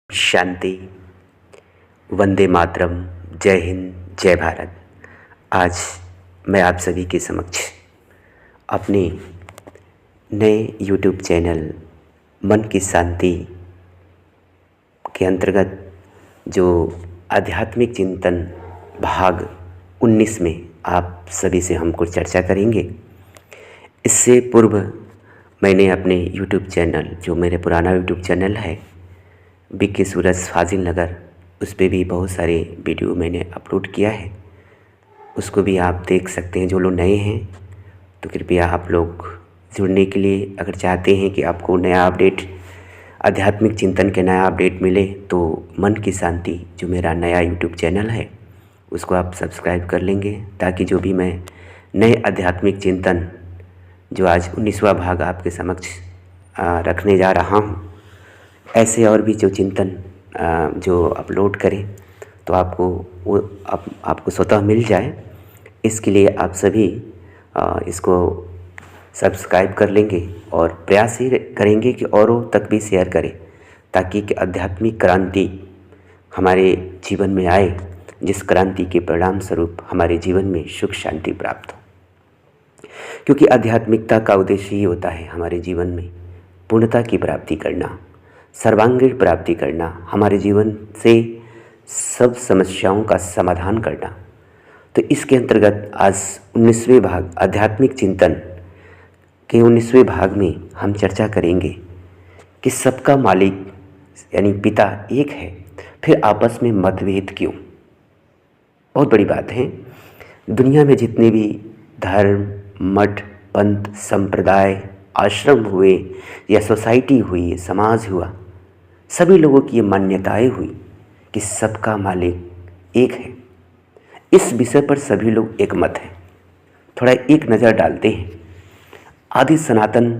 शांति। वंदे मातरम। जय हिंद, जय भारत। आज मैं आप सभी के समक्ष अपने नए यूट्यूब चैनल मन की शांति के अंतर्गत जो आध्यात्मिक चिंतन भाग 19 में आप सभी से हम कुछ चर्चा करेंगे। इससे पूर्व मैंने अपने यूट्यूब चैनल, जो मेरे पुराना यूट्यूब चैनल है बीके सूरज फाजिल नगर, उस पर भी बहुत सारे वीडियो मैंने अपलोड किया है। उसको भी आप देख सकते हैं। जो लोग नए हैं तो कृपया आप लोग जुड़ने के लिए, अगर चाहते हैं कि आपको नया अपडेट, आध्यात्मिक चिंतन के नया अपडेट मिले, तो मन की शांति जो मेरा नया यूट्यूब चैनल है उसको आप सब्सक्राइब कर लेंगे, ताकि जो भी मैं नए आध्यात्मिक चिंतन जो आज 19वां भाग आपके समक्ष रखने जा रहा हूँ, ऐसे और भी जो चिंतन जो अपलोड करें तो आपको वो आपको स्वतः मिल जाए। इसके लिए आप सभी इसको सब्सक्राइब कर लेंगे और प्रयास ही करेंगे कि औरों तक भी शेयर करें, ताकि कि आध्यात्मिक क्रांति हमारे जीवन में आए, जिस क्रांति के परिणाम स्वरूप हमारे जीवन में सुख शांति प्राप्त हो। क्योंकि आध्यात्मिकता का उद्देश्य ही होता है हमारे जीवन में पूर्णता की प्राप्ति करना, सर्वांगीण प्राप्ति करना, हमारे जीवन से सब समस्याओं का समाधान करना। तो इसके अंतर्गत आज 19वें भाग आध्यात्मिक चिंतन के 19वें भाग में हम चर्चा करेंगे कि सबका मालिक यानी पिता एक है, फिर आपस में मतभेद क्यों। बहुत बड़ी बात है। दुनिया में जितने भी धर्म, मठ, पंथ, संप्रदाय, आश्रम हुए या सोसाइटी हुई, समाज हुआ, सभी लोगों की ये मान्यताएं हुई कि सबका मालिक एक है। इस विषय पर सभी लोग एक मत हैं। थोड़ा एक नज़र डालते हैं। आदि सनातन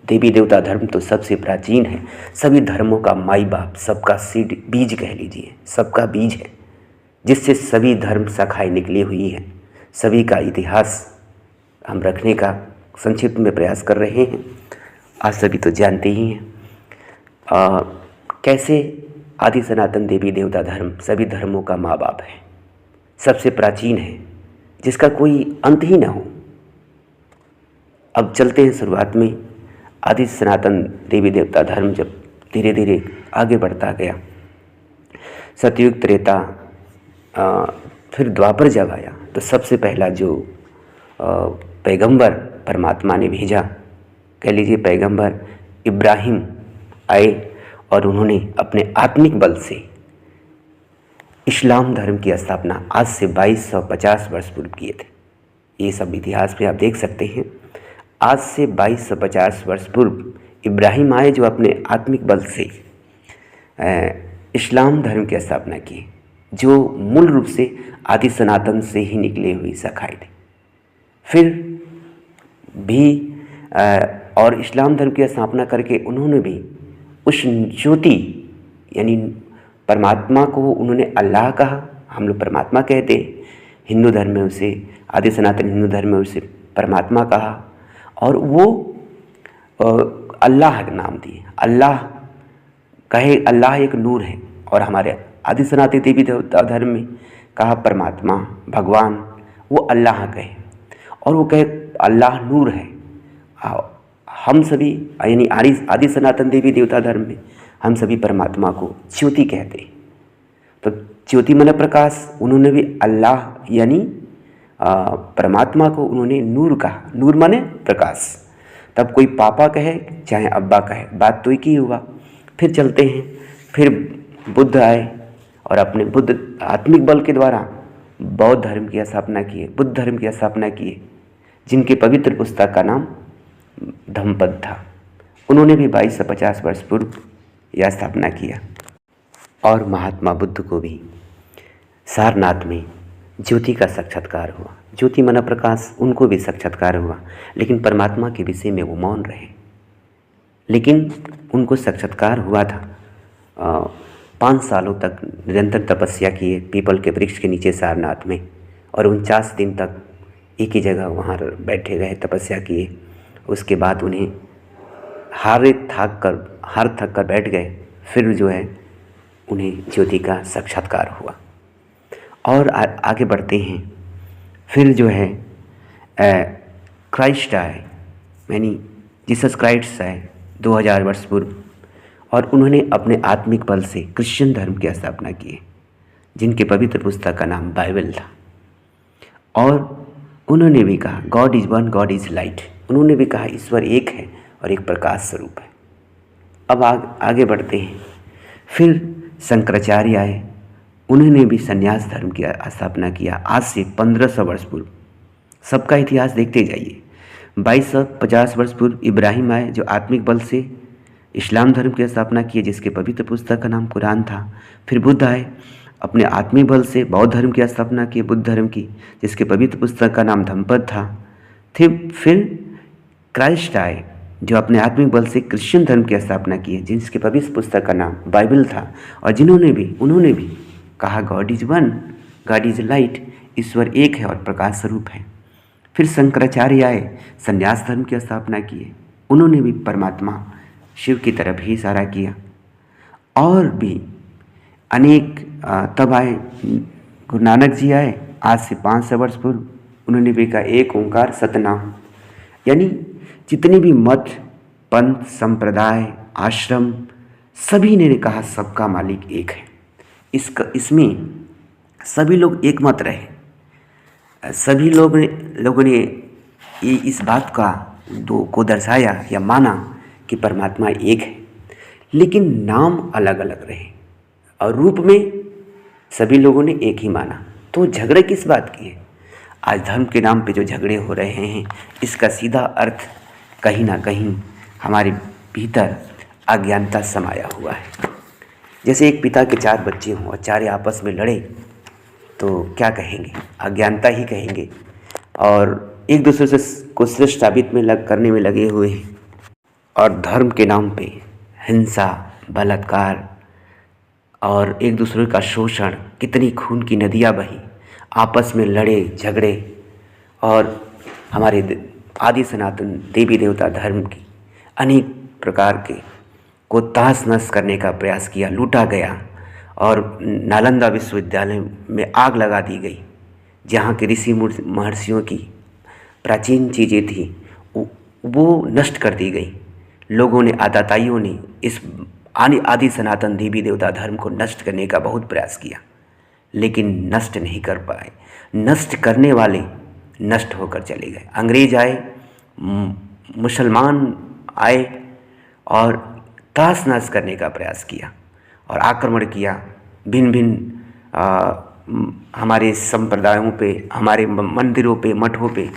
देवी देवता धर्म तो सबसे प्राचीन है, सभी धर्मों का माई बाप, सबका सीड, बीज कह लीजिए, सबका बीज है, जिससे सभी धर्म शाखाएं निकली हुई हैं। सभी का इतिहास हम रखने का संक्षिप्त में प्रयास कर रहे हैं। आज सभी तो जानते ही हैं कैसे आदि सनातन देवी देवता धर्म सभी धर्मों का माँ बाप है, सबसे प्राचीन है, जिसका कोई अंत ही ना हो। अब चलते हैं शुरुआत में। आदि सनातन देवी देवता धर्म जब धीरे धीरे आगे बढ़ता गया, सतयुग, त्रेता, फिर द्वापर जब आया, तो सबसे पहला जो पैगंबर परमात्मा ने भेजा, कह लीजिए पैगंबर इब्राहिम आए, और उन्होंने अपने आत्मिक बल से इस्लाम धर्म की स्थापना आज से 2250 वर्ष पूर्व किए थे। ये सब इतिहास में आप देख सकते हैं। आज से 2250 वर्ष पूर्व इब्राहिम आए, जो अपने आत्मिक बल से इस्लाम धर्म की स्थापना की, जो मूल रूप से आदि सनातन से ही निकले हुई शाखाएं थी। फिर भी और इस्लाम धर्म की स्थापना करके उन्होंने भी उस ज्योति यानी परमात्मा को उन्होंने अल्लाह कहा। हम लोग परमात्मा कहते हैं, हिंदू धर्म में उसे, आदि सनातन हिंदू धर्म में उसे परमात्मा कहा, और वो अल्लाह का नाम दिए। अल्लाह कहे, अल्लाह एक नूर है, और हमारे आदि सनातन देवी देवता धर्म में कहा परमात्मा, भगवान, वो अल्लाह कहे, और वो कहे अल्लाह नूर है। हम सभी यानी आदि सनातन देवी देवता धर्म में हम सभी परमात्मा को ज्योति कहते हैं। तो ज्योति माने प्रकाश, उन्होंने भी अल्लाह यानी परमात्मा को उन्होंने नूर कहा। नूर माने प्रकाश। तब कोई पापा कहे चाहे अब्बा कहे, बात तो एक ही हुआ। फिर चलते हैं, फिर बुद्ध आए और अपने बुद्ध आत्मिक बल के द्वारा बौद्ध धर्म की स्थापना किए, बुद्ध धर्म की स्थापना किए, जिनके पवित्र पुस्तक का नाम धम्मपद था। उन्होंने भी 2250 वर्ष पूर्व यह स्थापना किया। और महात्मा बुद्ध को भी सारनाथ में ज्योति का साक्षात्कार हुआ। ज्योति माना प्रकाश, उनको भी साक्षात्कार हुआ, लेकिन परमात्मा के विषय में वो मौन रहे। लेकिन उनको साक्षात्कार हुआ था। 5 सालों तक निरंतर तपस्या किए पीपल के वृक्ष के नीचे सारनाथ में, और 49 दिन तक एक ही जगह वहाँ बैठे रहे, तपस्या किए। उसके बाद उन्हें हार थक कर बैठ गए। फिर जो है उन्हें ज्योति का साक्षात्कार हुआ। और आगे बढ़ते हैं। फिर जो है क्राइस्ट आए, यानी जीसस क्राइस्ट आए 2000 वर्ष पूर्व, और उन्होंने अपने आत्मिक बल से क्रिश्चियन धर्म की स्थापना की, जिनके पवित्र पुस्तक का नाम बाइबल था। और उन्होंने भी कहा God is one, God is light. उन्होंने भी कहा ईश्वर एक है और एक प्रकाश स्वरूप है। अब आगे बढ़ते हैं। फिर शंकराचार्य आए, उन्होंने भी संन्यास धर्म की स्थापना किया आज से 1500 वर्ष पूर्व। सबका इतिहास देखते जाइए। 2250 वर्ष पूर्व इब्राहिम आए, जो आत्मिक बल से इस्लाम धर्म की स्थापना किए, जिसके पवित्र पुस्तक का नाम कुरान था। फिर बुद्ध आए, अपने आत्मिक बल से बौद्ध धर्म की स्थापना की, बुद्ध धर्म की, जिसके पवित्र पुस्तक का नाम धम्मपद था। फिर क्राइस्ट आए, जो अपने आत्मिक बल से क्रिश्चियन धर्म की स्थापना की है, जिसके पवित्र पुस्तक का नाम बाइबल था। और उन्होंने भी कहा God is one, God is light, ईश्वर एक है और प्रकाश स्वरूप है। फिर शंकराचार्य आए, संन्यास धर्म की स्थापना किए। उन्होंने भी परमात्मा शिव की तरफ ही इशारा किया। और भी अनेक तब आए गुरु नानक जी आए आज से 500 वर्ष पूर्व। उन्होंने भी कहा एक ओंकार सतनाम, यानी जितने भी मठ, पंथ, संप्रदाय, आश्रम, सभी ने कहा सबका मालिक एक है। इसमें सभी लोग एक मत रहे। सभी लोगों ने ये इस बात को दर्शाया या माना कि परमात्मा एक है, लेकिन नाम अलग अलग रहे और रूप में सभी लोगों ने एक ही माना। तो झगड़े किस बात की है? आज धर्म के नाम पे जो झगड़े हो रहे हैं, इसका सीधा अर्थ कहीं ना कहीं हमारे भीतर अज्ञानता समाया हुआ है। जैसे एक पिता के 4 बच्चे हों और चारे आपस में लड़े तो क्या कहेंगे? अज्ञानता ही कहेंगे, और एक दूसरे से को श्रेष्ठ साबित करने में लगे हुए हैं। और धर्म के नाम पे हिंसा, बलात्कार और एक दूसरे का शोषण, कितनी खून की नदियाँ बही, आपस में लड़े झगड़े, और हमारे आदि सनातन देवी देवता धर्म की अनेक प्रकार के को तहस नहस करने का प्रयास किया, लूटा गया। और नालंदा विश्वविद्यालय में आग लगा दी गई, जहाँ के ऋषि महर्षियों की प्राचीन चीज़ें थी वो नष्ट कर दी गई। लोगों ने, आताताइयों ने इस आदि सनातन देवी देवता धर्म को नष्ट करने का बहुत प्रयास किया, लेकिन नष्ट नहीं कर पाए। नष्ट करने वाले नष्ट होकर चले गए। अंग्रेज आए, मुसलमान आए और तहस नहस करने का प्रयास किया और आक्रमण किया भिन्न भिन्न हमारे संप्रदायों पे, हमारे मंदिरों पे, मठों पे,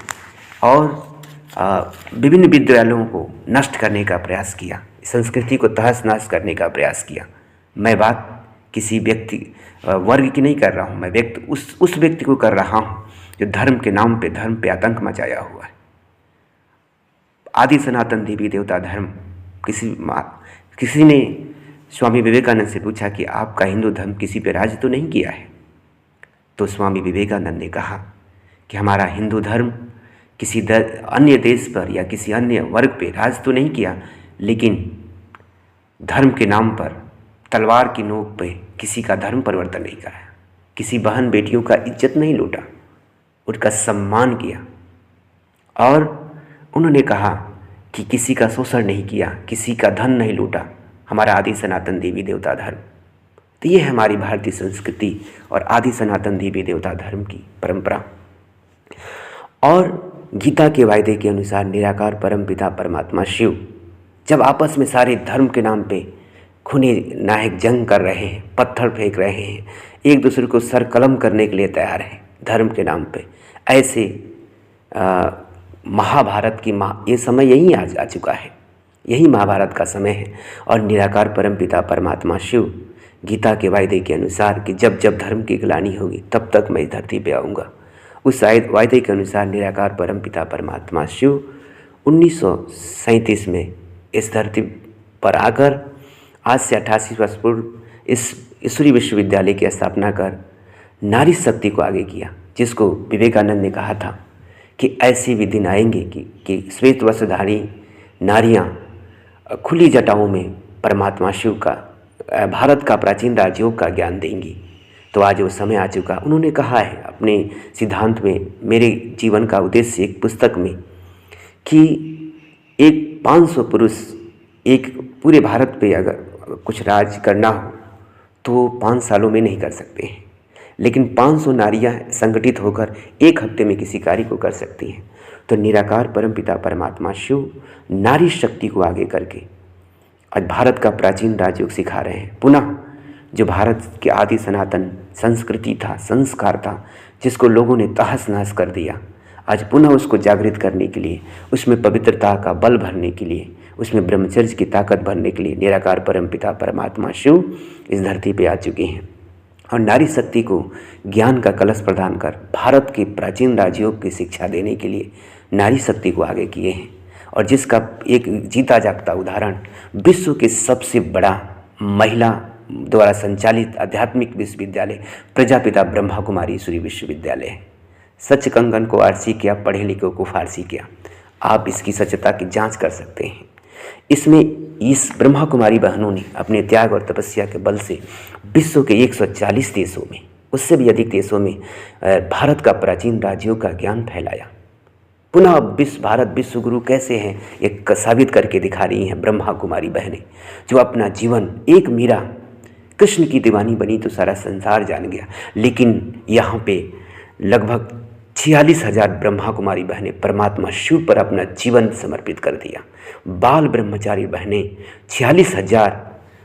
और विभिन्न विद्यालयों को नष्ट करने का प्रयास किया, संस्कृति को तहस नहस करने का प्रयास किया। मैं बात किसी व्यक्ति वर्ग की नहीं कर रहा हूँ, मैं उस व्यक्ति को कर रहा हूँ जो धर्म के नाम पे धर्म पे आतंक मचाया हुआ है। आदि सनातन देवी देवता धर्म, किसी ने स्वामी विवेकानंद से पूछा कि आपका हिंदू धर्म किसी पे राज तो नहीं किया है? तो स्वामी विवेकानंद ने कहा कि हमारा हिंदू धर्म किसी अन्य देश पर या किसी अन्य वर्ग पे राज तो नहीं किया, लेकिन धर्म के नाम पर तलवार की नोक पे किसी का धर्म परिवर्तन नहीं कराया, किसी बहन बेटियों का इज्जत नहीं लूटा, उनका सम्मान किया। और उन्होंने कहा कि किसी का शोषण नहीं किया, किसी का धन नहीं लूटा, हमारा आदि सनातन देवी देवता धर्म। तो ये है हमारी भारतीय संस्कृति और आदि सनातन देवी देवता धर्म की परंपरा। और गीता के वायदे के अनुसार निराकार परमपिता परमात्मा शिव जब आपस में सारे धर्म के नाम पे खूनी नाहक जंग कर रहे हैं, पत्थर फेंक रहे हैं, एक दूसरे को सर कलम करने के लिए तैयार हैं धर्म के नाम पे, ऐसे महाभारत की ये समय यही आ चुका है, यही महाभारत का समय है। और निराकार परमपिता परमात्मा शिव गीता के वायदे के अनुसार कि जब जब धर्म की ग्लानि होगी तब तक मैं इस धरती पे आऊँगा, उस वायदे के अनुसार निराकार परमपिता परमात्मा शिव 1937 में इस धरती पर आकर आज से 88 वर्ष पूर्व इस ईश्वरीय विश्वविद्यालय की स्थापना कर नारी शक्ति को आगे किया, जिसको विवेकानंद ने कहा था कि ऐसे भी दिन आएंगे कि श्वेत वस्त्रधारी नारियां खुली जटाओं में परमात्मा शिव का भारत का प्राचीन राजयोग का ज्ञान देंगी। तो आज वो समय आ चुका। उन्होंने कहा है अपने सिद्धांत में, मेरे जीवन का उद्देश्य एक पुस्तक में, कि एक 500 पुरुष एक पूरे भारत पे अगर कुछ राज करना हो तो 5 सालों में नहीं कर सकते हैं, लेकिन 500 नारियां संगठित होकर एक हफ्ते में किसी कार्य को कर सकती हैं। तो निराकार परमपिता परमात्मा शिव नारी शक्ति को आगे करके आज भारत का प्राचीन राजयोग सिखा रहे हैं। पुनः जो भारत के आदि सनातन संस्कृति था, संस्कार था, जिसको लोगों ने तहस नहस कर दिया, आज पुनः उसको जागृत करने के लिए, उसमें पवित्रता का बल भरने के लिए, उसमें ब्रह्मचर्य की ताकत भरने के लिए निराकार परमपिता परमात्मा शिव इस धरती पे आ चुके हैं और नारी शक्ति को ज्ञान का कलश प्रदान कर भारत के प्राचीन राजयोग की शिक्षा देने के लिए नारी शक्ति को आगे किए हैं। और जिसका एक जीता जागता उदाहरण विश्व के सबसे बड़ा महिला द्वारा संचालित आध्यात्मिक विश्वविद्यालय प्रजापिता ब्रह्मा कुमारी ईश्वरी विश्वविद्यालय है। सच कंगन को आरसी किया, पढ़े लिखे को फारसी किया। आप इसकी सच्चता की जांच कर सकते हैं। इसमें इस ब्रह्मा कुमारी बहनों ने अपने त्याग और तपस्या के बल से विश्व के 140 देशों में, उससे भी अधिक देशों में भारत का प्राचीन राजयोग का ज्ञान फैलाया। पुनः भारत विश्व गुरु कैसे हैं एक साबित करके दिखा रही हैं ब्रह्मा कुमारी बहनें, जो अपना जीवन, एक मीरा कृष्ण की दीवानी बनी तो सारा संसार जान गया, लेकिन यहाँ पे लगभग 46,000 ब्रह्मा कुमारी बहनें परमात्मा शिव पर अपना जीवन समर्पित कर दिया। बाल ब्रह्मचारी बहनें 46,000।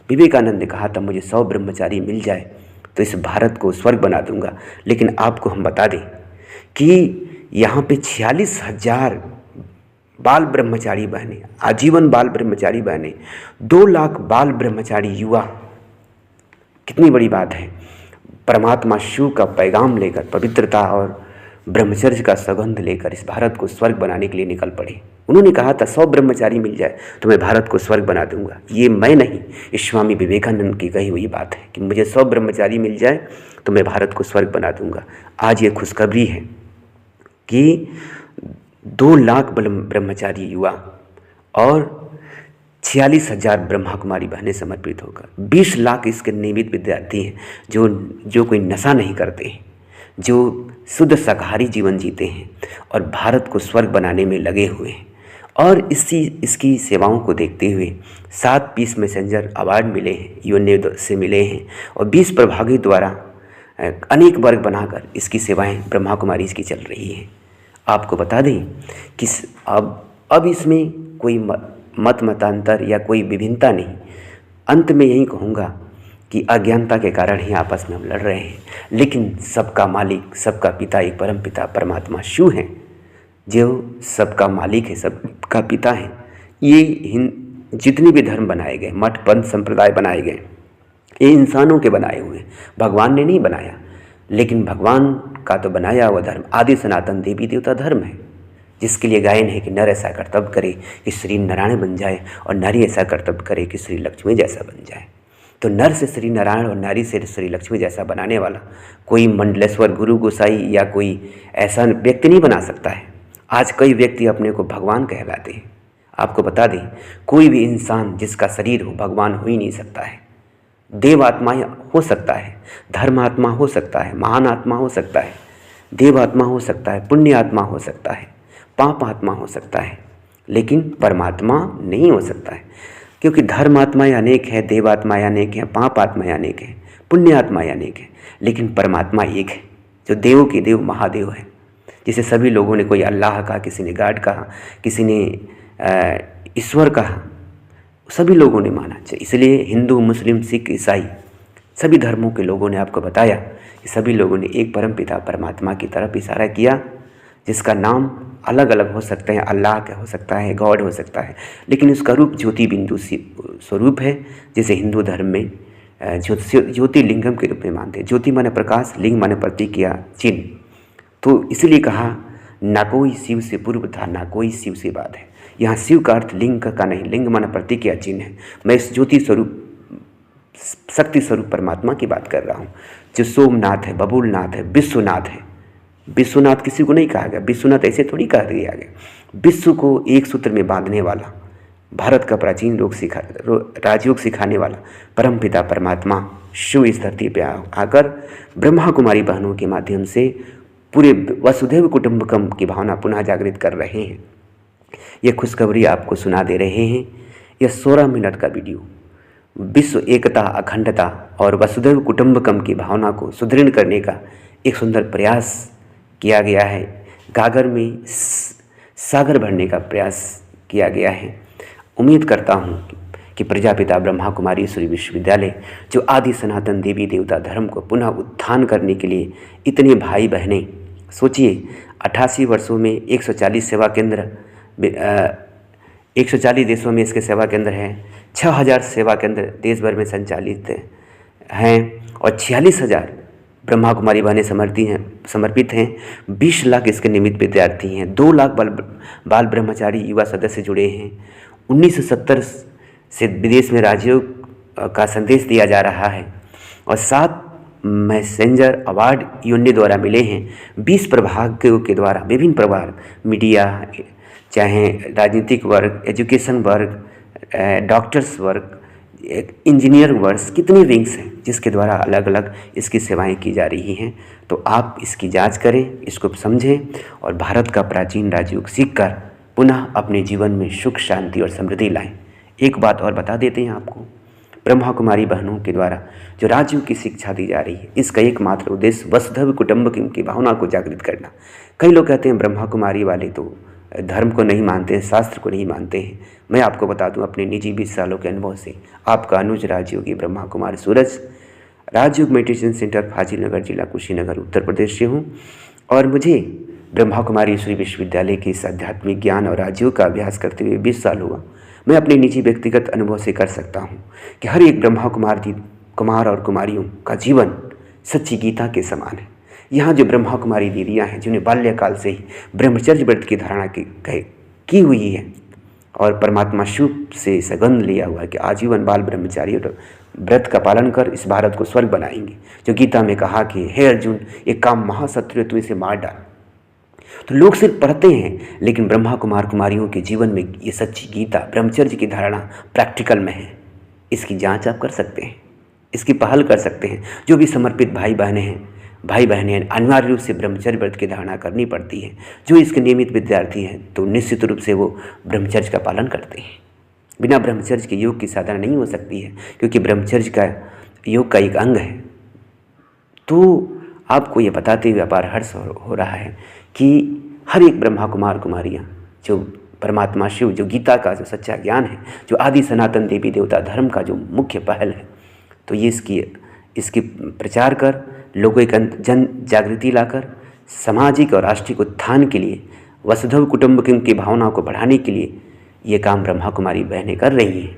विवेकानंद ने कहा था मुझे 100 ब्रह्मचारी मिल जाए तो इस भारत को स्वर्ग बना दूंगा। लेकिन आपको हम बता दें कि यहाँ पे 46,000 बाल ब्रह्मचारी बहनें, आजीवन बाल ब्रह्मचारी बहनें, 2 लाख बाल ब्रह्मचारी युवा, कितनी बड़ी बात है। परमात्मा शिव का पैगाम लेकर, पवित्रता और ब्रह्मचर्य का सौगंध लेकर इस भारत को स्वर्ग बनाने के लिए निकल पड़े। उन्होंने कहा था 100 ब्रह्मचारी मिल जाए तो मैं भारत को स्वर्ग बना दूंगा। ये मैं नहीं, इस स्वामी विवेकानंद की कही हुई बात है कि मुझे 100 ब्रह्मचारी मिल जाए तो मैं भारत को स्वर्ग बना दूंगा। आज ये खुशखबरी है कि 2 लाख ब्रह्मचारी युवा और 46,000 ब्रह्मा कुमारी बहनें समर्पित होकर, 20 लाख इसके नियमित विद्यार्थी हैं जो कोई नशा नहीं करते हैं, जो शुद्ध शाकाहारी जीवन जीते हैं और भारत को स्वर्ग बनाने में लगे हुए हैं। और इसकी सेवाओं को देखते हुए 7 पीस मैसेंजर अवार्ड मिले हैं, यूएन से मिले हैं और 20 प्रभागी द्वारा अनेक वर्ग बनाकर इसकी सेवाएं ब्रह्मा कुमारी इसकी चल रही हैं। आपको बता दें कि अब इसमें कोई मतांतर या कोई विभिन्नता नहीं। अंत में यही कहूँगा कि अज्ञानता के कारण ही आपस में हम लड़ रहे हैं, लेकिन सबका मालिक, सबका पिता एक परम पिता परमात्मा शिव हैं, जो सबका मालिक है, सबका पिता है। ये जितने भी धर्म बनाए गए, मठ पंथ संप्रदाय बनाए गए, ये इंसानों के बनाए हुए, भगवान ने नहीं बनाया। लेकिन भगवान का तो बनाया हुआ धर्म आदि सनातन देवी देवता धर्म है, जिसके लिए गायन है कि नर ऐसा कर्तव्य करे कि श्री नारायण बन जाए और नारी ऐसा कर्तव्य करे कि श्री लक्ष्मी जैसा बन जाए। तो नर से श्री नारायण और नारी से श्री लक्ष्मी जैसा बनाने वाला कोई मंडलेश्वर गुरु गोसाई या कोई ऐसा व्यक्ति नहीं बना सकता है। आज कई व्यक्ति अपने को भगवान कहलाते हैं। आपको बता दें, कोई भी इंसान जिसका शरीर हो भगवान हो ही नहीं सकता है। देव आत्मा हो सकता है, धर्म आत्मा हो सकता है, महान आत्मा हो सकता है, देव आत्मा हो सकता है, पुण्य आत्मा हो सकता है, पाप आत्मा हो सकता है, लेकिन परमात्मा नहीं हो सकता है। क्योंकि धर्म आत्माएं अनेक है, देव आत्माएं अनेक हैं, पाप आत्माएं अनेक हैं, पुण्य आत्माएं अनेक हैं, लेकिन परमात्मा एक है जो देवों के देव महादेव है। जिसे सभी लोगों ने, कोई अल्लाह कहा, किसी ने गॉड कहा, किसी ने ईश्वर कहा, सभी लोगों ने माना। इसलिए हिंदू, मुस्लिम, सिख, ईसाई सभी धर्मों के लोगों ने आपको बताया कि सभी लोगों ने एक परम पिता परमात्मा की तरफ इशारा किया, जिसका नाम अलग अलग हो सकते हैं, अल्लाह का हो सकता है, गॉड हो सकता है, लेकिन उसका रूप ज्योति बिंदु स्वरूप है, जिसे हिंदू धर्म में ज्योतिर्लिंगम के रूप में मानते हैं। ज्योति माने प्रकाश, लिंग माने प्रतीक या चिन्ह। तो इसलिए कहा ना कोई शिव से पूर्व था, ना कोई शिव से बाद है। यहाँ शिव का अर्थ लिंग का नहीं, लिंग माने प्रतीक या चिन्ह है। मैं इस ज्योति स्वरूप, शक्ति स्वरूप परमात्मा की बात कर रहा हूँ, जो सोमनाथ है, बबूलनाथ है, विश्वनाथ है। विश्वनाथ किसी को नहीं कहा गया, विश्वनाथ ऐसे थोड़ी कहा गया। विश्व को एक सूत्र में बांधने वाला, भारत का प्राचीन राजयोग सिखाने वाला परमपिता परमात्मा शिव इस धरती पे आकर ब्रह्मा कुमारी बहनों के माध्यम से पूरे वसुधैव कुटुंबकम की भावना पुनः जागृत कर रहे हैं। ये खुशखबरी आपको सुना दे रहे हैं। यह 16 मिनट का वीडियो विश्व एकता, अखंडता और वसुधैव कुटुंबकम की भावना को सुदृढ़ करने का एक सुंदर प्रयास किया गया है। गागर में सागर भरने का प्रयास किया गया है। उम्मीद करता हूँ कि प्रजापिता ब्रह्मा कुमारी ईश्वरी विश्वविद्यालय जो आदि सनातन देवी देवता धर्म को पुनः उत्थान करने के लिए इतने भाई बहनें, सोचिए 88 वर्षों में 140 सेवा केंद्र, 140 देशों में इसके सेवा केंद्र हैं, 6000 सेवा केंद्र देश भर में संचालित हैं और 46,000 ब्रह्मा कुमारी बहनें समर्पित हैं। 20 लाख इसके नियमित विद्यार्थी हैं। 2 लाख बाल ब्रह्मचारी युवा सदस्य जुड़े हैं। 1970 से विदेश में राजयोग का संदेश दिया जा रहा है और 7 मैसेंजर अवार्ड यूनियन द्वारा मिले हैं। 20 प्रभागों के द्वारा विभिन्न प्रभाग, मीडिया, चाहे राजनीतिक वर्ग, एजुकेशन वर्ग, डॉक्टर्स वर्ग, इंजीनियर वर्ग, कितने विंग्स हैं जिसके द्वारा अलग अलग इसकी सेवाएं की जा रही हैं। तो आप इसकी जांच करें, इसको समझें और भारत का प्राचीन राजयोग सीखकर पुनः अपने जीवन में सुख, शांति और समृद्धि लाएं। एक बात और बता देते हैं आपको, ब्रह्मा कुमारी बहनों के द्वारा जो राजयोग की शिक्षा दी जा रही है, इसका एकमात्र उद्देश्य वसुधैव कुटुंबकम की भावना को जागृत करना। कई लोग कहते हैं ब्रह्मा कुमारी वाले तो धर्म को नहीं मानते हैं, शास्त्र को नहीं मानते हैं। मैं आपको बता दूं अपने निजी 20 सालों के अनुभव से, आपका अनुज राजयोगी ब्रह्मा कुमार सूरज राजयोग मेडिटेशन सेंटर फाजिल नगर, जिला कुशीनगर, उत्तर प्रदेश से हूँ और मुझे ब्रह्मा कुमारी ईश्वरी विश्वविद्यालय के इस आध्यात्मिक ज्ञान और राजयोग का अभ्यास करते हुए 20 साल हुआ। मैं अपने निजी व्यक्तिगत अनुभव से कर सकता हूँ कि हर एक ब्रह्मा कुमार और कुमारियों का जीवन सच्ची गीता के समान है। यहाँ जो ब्रह्मा कुमारी दीदियाँ हैं जिन्हें बाल्यकाल से ही ब्रह्मचर्य व्रत की धारणा की हुई है और परमात्मा शिव से सगंध लिया हुआ है कि आजीवन बाल ब्रह्मचारी और व्रत का पालन कर इस भारत को स्वर्ग बनाएंगे, जो गीता में कहा कि हे अर्जुन, एक काम महाशत्रु है, तू इसे मार डाल। तो लोग सिर्फ पढ़ते हैं, लेकिन ब्रह्मा कुमारियों के जीवन में ये सच्ची गीता ब्रह्मचर्य की धारणा प्रैक्टिकल में है। इसकी जांच आप कर सकते हैं, इसकी पहल कर सकते हैं। जो भी समर्पित भाई बहनें अनिवार्य रूप से ब्रह्मचर्य व्रत की धारणा करनी पड़ती है। जो इसके नियमित विद्यार्थी हैं तो निश्चित रूप से वो ब्रह्मचर्य का पालन करते हैं। बिना ब्रह्मचर्य के योग की साधना नहीं हो सकती है, क्योंकि ब्रह्मचर्य का योग का एक अंग है। तो आपको ये बताते हुए अपार हर्ष हो रहा है कि हर एक ब्रह्मा कुमारियाँ जो परमात्मा शिव, जो गीता का जो सच्चा ज्ञान है, जो आदि सनातन देवी देवता धर्म का जो मुख्य पहल है, तो ये इसकी प्रचार कर लोगों के जन जागृति लाकर सामाजिक और राष्ट्रीय उत्थान के लिए, वसुधैव कुटुंबकम की भावना को बढ़ाने के लिए ये काम ब्रह्मा कुमारी बहनें कर रही हैं।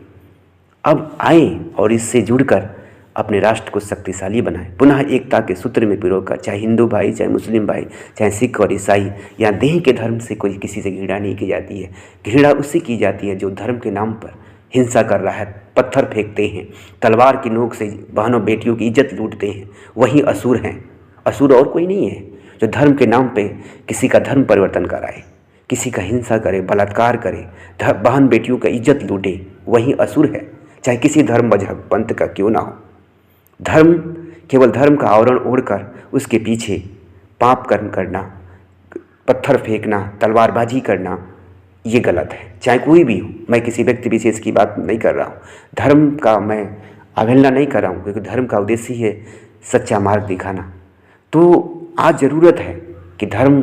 अब आए और इससे जुड़कर अपने राष्ट्र को शक्तिशाली बनाएं, पुनः एकता के सूत्र में पिरोकर, चाहे हिंदू भाई, चाहे मुस्लिम भाई, चाहे सिख और ईसाई, या देह के धर्म से कोई किसी से घृणा नहीं की जाती है। घृणा उससे की जाती है जो धर्म के नाम पर हिंसा कर रहा है, पत्थर फेंकते हैं, तलवार की नोक से बहनों बेटियों की इज्जत लूटते हैं, वही असुर हैं। असुर और कोई नहीं है। जो धर्म के नाम पे किसी का धर्म परिवर्तन कराए, किसी का हिंसा करे, बलात्कार करे, बहन बेटियों का इज्जत लूटे, वही असुर है, चाहे किसी धर्म मजहब पंथ का क्यों ना हो। धर्म केवल धर्म का आवरण ओढ़कर उसके पीछे पाप कर्म करना, पत्थर फेंकना, तलवारबाजी करना, ये गलत है। चाहे कोई भी हो, मैं किसी व्यक्ति विशेष की बात नहीं कर रहा हूँ, धर्म का मैं अवहेलना नहीं कर रहा हूँ, क्योंकि धर्म का उद्देश्य ही है सच्चा मार्ग दिखाना। तो आज ज़रूरत है कि धर्म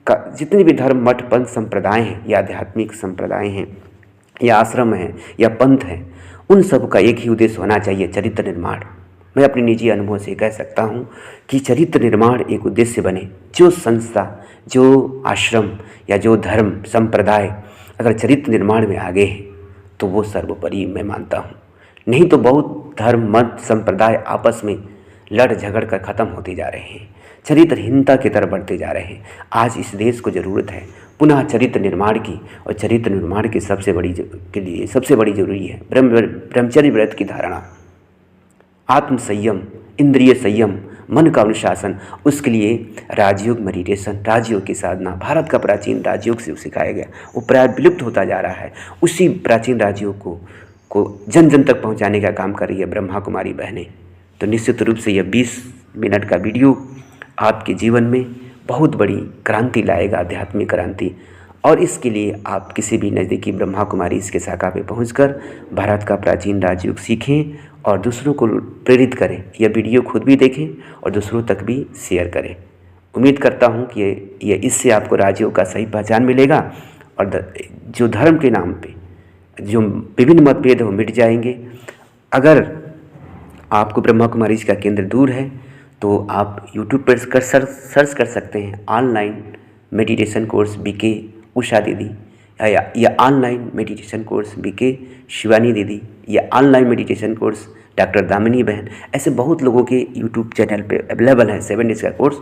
का जितने भी धर्म, मठ, पंथ, संप्रदाय हैं या आध्यात्मिक संप्रदाय हैं या आश्रम हैं या पंथ हैं, उन सब का एक ही उद्देश्य होना चाहिए, चरित्र निर्माण। मैं अपने निजी अनुभव से कह सकता हूँ कि चरित्र निर्माण एक उद्देश्य बने। जो संस्था, जो आश्रम या जो धर्म संप्रदाय अगर चरित्र निर्माण में आगे है तो वो सर्वोपरि मैं मानता हूँ। नहीं तो बहुत धर्म, मत, संप्रदाय आपस में लड़ झगड़ कर ख़त्म होते जा रहे हैं, चरित्रहीनता की तरफ बढ़ते जा रहे हैं। आज इस देश को ज़रूरत है पुनः चरित्र निर्माण की, और चरित्र निर्माण की सबसे बड़ी जरूरी है ब्रह्मचर्य व्रत की धारणा, आत्म संयम, इंद्रिय संयम, मन का अनुशासन, उसके लिए राजयोग मेडिटेशन, राजयोग की साधना, भारत का प्राचीन राजयोग से सिखाया गया, वो प्राय विलुप्त होता जा रहा है। उसी प्राचीन राजयोग को जन जन तक पहुंचाने का काम कर रही है ब्रह्मा कुमारी बहनें। तो निश्चित रूप से यह 20 मिनट का वीडियो आपके जीवन में बहुत बड़ी क्रांति लाएगा, आध्यात्मिक क्रांति। और इसके लिए आप किसी भी नज़दीकी ब्रह्मा कुमारी इसके शाखा पे पहुंचकर भारत का प्राचीन राजयोग सीखें और दूसरों को प्रेरित करें। यह वीडियो खुद भी देखें और दूसरों तक भी शेयर करें। उम्मीद करता हूं कि ये इससे आपको राजयोग का सही पहचान मिलेगा और जो धर्म के नाम पे जो विभिन्न मतभेद हो मिट जाएंगे। अगर आपको ब्रह्मा कुमारी का केंद्र दूर है तो आप यूट्यूब पर सर्च कर सकते हैं online meditation course BK Usha दीदी, या online meditation course BK Shivani दीदी, या online meditation course doctor Damini बहन। ऐसे बहुत लोगों के यूट्यूब चैनल पे अवेलेबल है 7 डेज़ का कोर्स।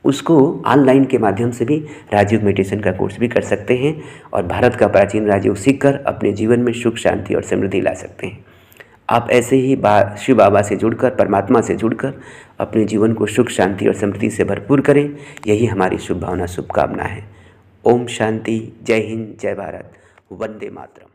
उसको ऑनलाइन के माध्यम से भी राजयोग मेडिटेशन का कोर्स भी कर सकते हैं और भारत का प्राचीन राजयोग सीखकर अपने जीवन में सुख, शांति और समृद्धि ला सकते हैं। आप ऐसे ही शिव बाबा से जुड़कर, परमात्मा से जुड़कर अपने जीवन को सुख, शांति और समृद्धि से भरपूर करें। यही हमारी शुभ भावना, शुभकामना है। ओम शांति। जय हिंद, जय भारत, वंदे मातरम।